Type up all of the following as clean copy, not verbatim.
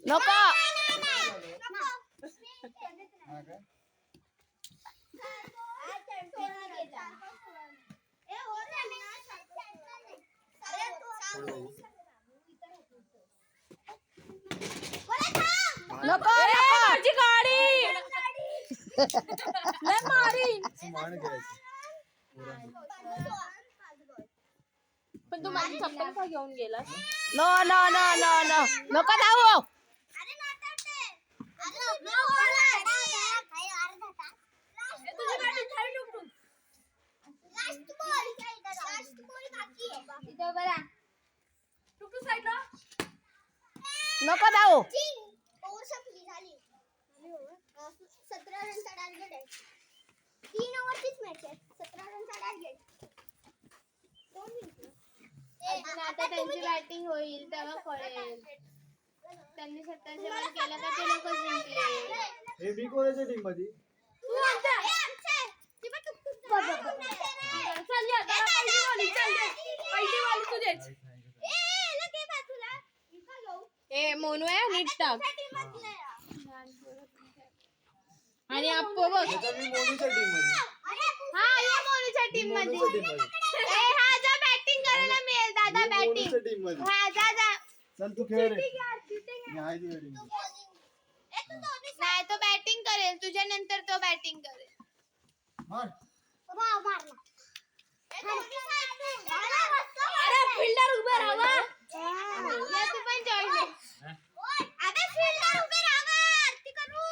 नको नको माझी गाडी लय मारीन. पण तू माझी चप्पल का घेऊन गेला? No no no no no नको जाऊ. नको जाऊ. 17 रनचा टार्गेट आहे. 3 ओव्हरचीच मॅच आहे. 17 रनचा टार्गेट. आता त्यांची बॅटिंग होईल तेव्हा कळेल. त्यांनी 17 रन केलं का ते लोक जिंकले. हे बी कोणाच्या टीम मध्ये? ए मोनू आहे नीट टाक. आणि अप्पो बघ. मी मोनूच्या टीम मध्ये. हा या मोनूच्या टीम मध्ये. ए हा जा बॅटिंग करायला मिळेल दादा बॅटिंग. टीम मध्ये. हा जा जा. चल तू खेळ रे. मी आहे तुझ्या टीम मध्ये. नाही तो बॅटिंग करेल तुझ्या नंतर तो बॅटिंग करेल. मार. मारला. अरे फिल्डर उभे राहा. या तू पण जॉईन हो. अबे फील्डर उभे राहा. आरती करू.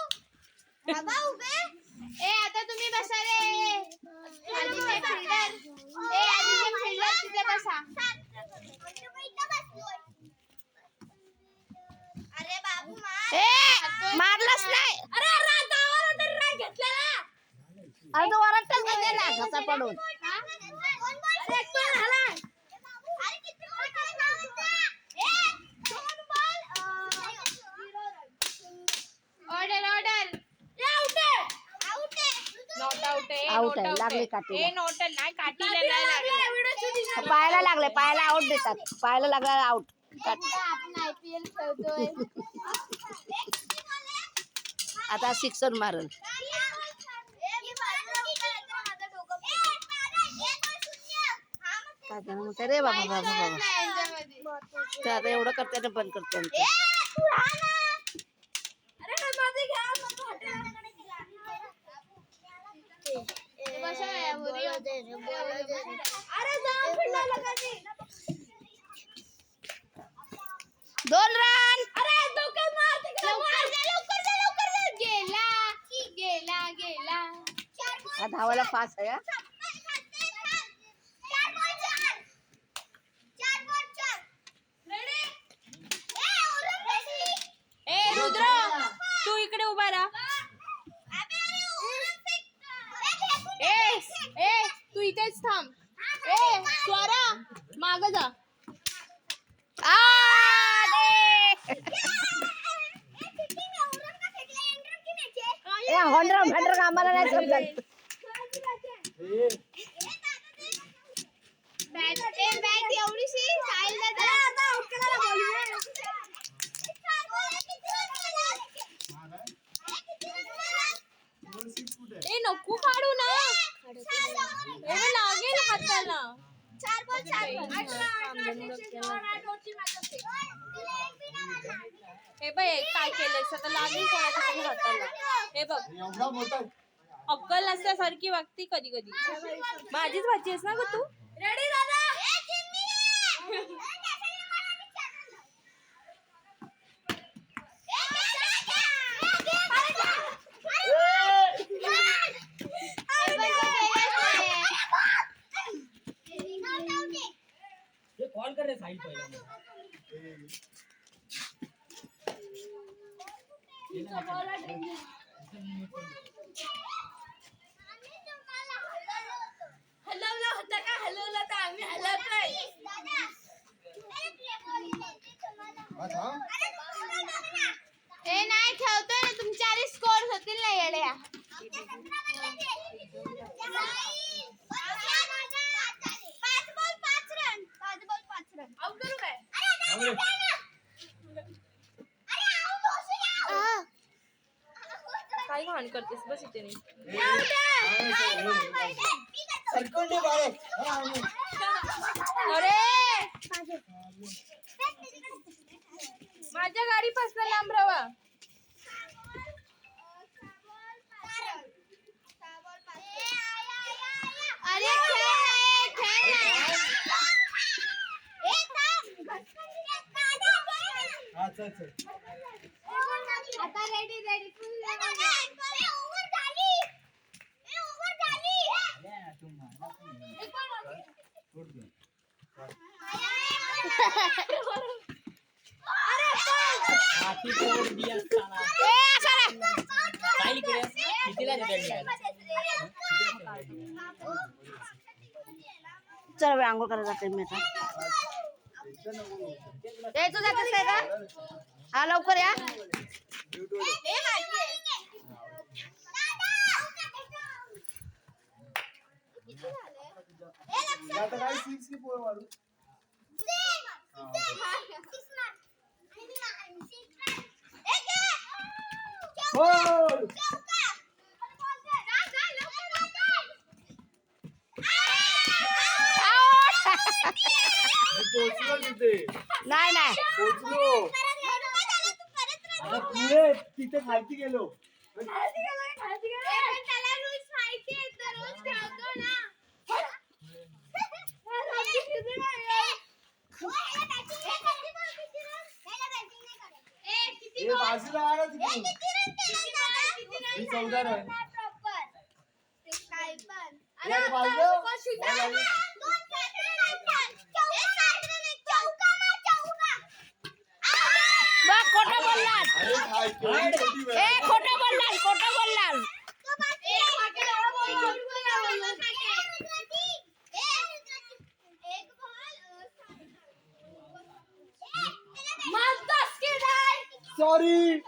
बाबा उभे. ए आता तुम्ही बसा रे. आधीचे फिल्डर. ए आधीचे फिल्डर तिथे बसा. अरे बाबू मार. ए मारलाच नाही. अरे दावाला तरी राग घेतलेला. अरे तो वरटच गेला कसा पडून. अरे कोण झाला? अरे किती मोठा नाव ए 2 ball 0 run. Order order. Out आहे. नॉट आउट आहे. आउट आहे लागले काठी. ए नोट नाही काटीला नाही लागले. पायाला लागले पायाला आउट देतात. पायाला लागला आउट. आपण आयपीएल खेळतोय. आता सिक्सर मारल. काय करणार म्हणते रे बाबा बाबा बाबा. तर आता एवढं करते ना बंद करते. दोन रन. गेला धावायला फास्ट आहे. ए रुद्र तू इकडे उभा राहा. ए ए तू इथेच थांब. ए स्वरा माग जा. हंड्रेड आम्हाला नाही समजत. बॅट एवढीशी साईल ए नको काढू ना. एवढं लागेल हाताला. 4 बॉल 4 हे बघ काय केलंय आता लागेल कोणाच्या तरी हाताला. हे बघ एवढा मोठा अक्कल नसल्यासारखी वागती कधी कधी. माझीच भाची आहेस ना ग तू. रेडी दादा. कॉल कर रे साहिल पहिला. हलवला होता का? हलवला तर आम्ही हलवतोय. हे नाही खेळतोय ना तुमचे आधी स्कोर होतील ना येड्या. आउट करू काय? काय घाण करतेस बस इथे नाही. सरकून दे भारत. हा, हा. अरे माझ्या गाडीपासून लांब राहा. अरे हा, चल चल. आता रेडी रेडी फुल चल बाई, आंघोळ करायला जाते मी आता. ए तू जातेस काय का? हा लवकर या. आता काय सिक्स की पोहे मारू. हो. मी पोहोचलो तिथे. नाही नाही पोहोचलो. आता पुढे तिथे खालती गेलो. हे बाजूला आला तिथे. मी 14 आहे. यार बाजूला. बघ खोटं बोललास. अरे काय केवढी मोठी ए खोटं बोललास, खोटं बोललास. सॉरी.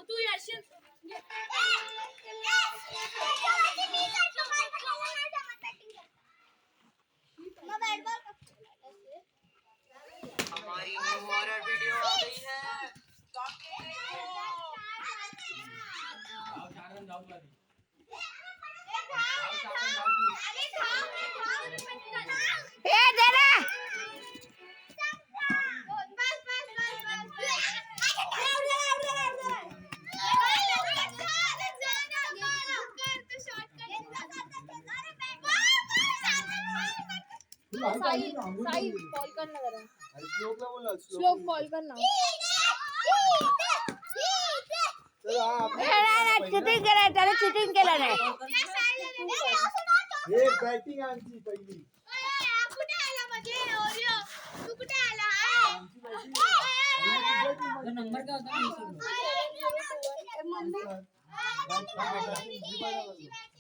तू येशील. हमारी न्यू हॉरर वीडियो आ गई है. ए दे रे. कॉल कर ना जरा. श्लोकला बोला. श्लोक कॉल कर ना. चल हा आपलं. चिटिंग केलं त्याने, चिटिंग केलं नाही. हे बॅटिंग आमची पहिली. नंबर काय होता? आमची batting.